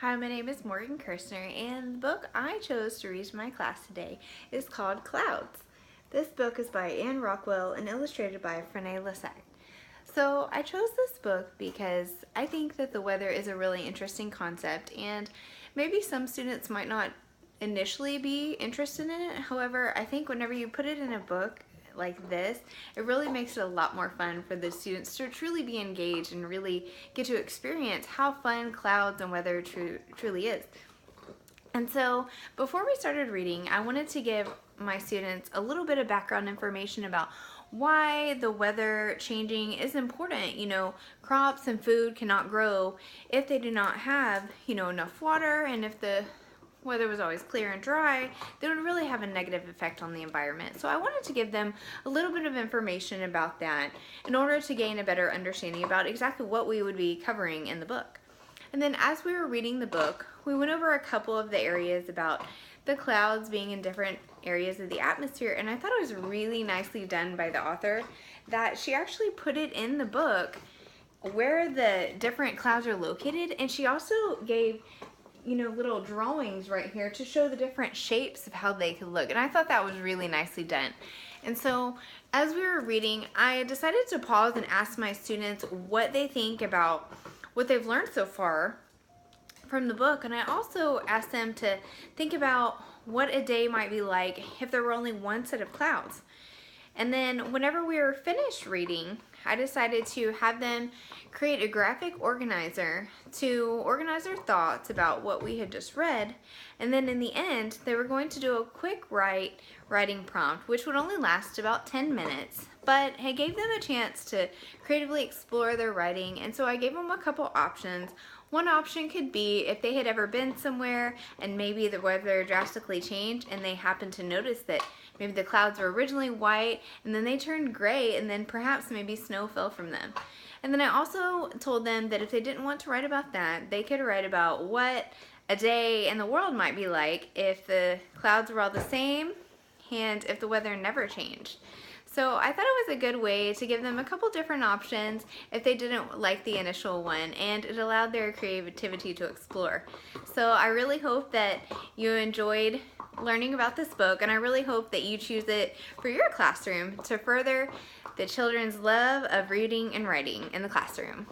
Hi, my name is Morgan Kirstner, and the book I chose to read to my class today is called Clouds. This book is by Anne Rockwell and illustrated by Frenée Lissac. So I chose this book because I think that the weather is a really interesting concept, and maybe some students might not initially be interested in it. However, I think whenever you put it in a book like this, it really makes it a lot more fun for the students to truly be engaged and really get to experience how fun clouds and weather truly is. And so before we started reading, I wanted to give my students a little bit of background information about why the weather changing is important. Crops and food cannot grow if they do not have, enough water, and if the weather was always clear and dry, that would really have a negative effect on the environment. So I wanted to give them a little bit of information about that in order to gain a better understanding about exactly what we would be covering in the book. And then as we were reading the book, we went over a couple of the areas about the clouds being in different areas of the atmosphere, and I thought it was really nicely done by the author that she actually put it in the book where the different clouds are located, and she also gave little drawings right here to show the different shapes of how they could look. And I thought that was really nicely done. And so as we were reading, I decided to pause and ask my students what they think about what they've learned so far from the book. And I also asked them to think about what a day might be like if there were only one set of clouds. And then whenever we were finished reading, I decided to have them create a graphic organizer to organize their thoughts about what we had just read. And then in the end, they were going to do a quick writing prompt, which would only last about 10 minutes. But it gave them a chance to creatively explore their writing. And so I gave them a couple options. One option could be if they had ever been somewhere and maybe the weather drastically changed and they happened to notice that maybe the clouds were originally white and then they turned gray and then perhaps maybe snow fell from them. And then I also told them that if they didn't want to write about that, they could write about what a day in the world might be like if the clouds were all the same and if the weather never changed. So I thought it was a good way to give them a couple different options if they didn't like the initial one, and it allowed their creativity to explore. So I really hope that you enjoyed learning about this book, and I really hope that you choose it for your classroom to further the children's love of reading and writing in the classroom.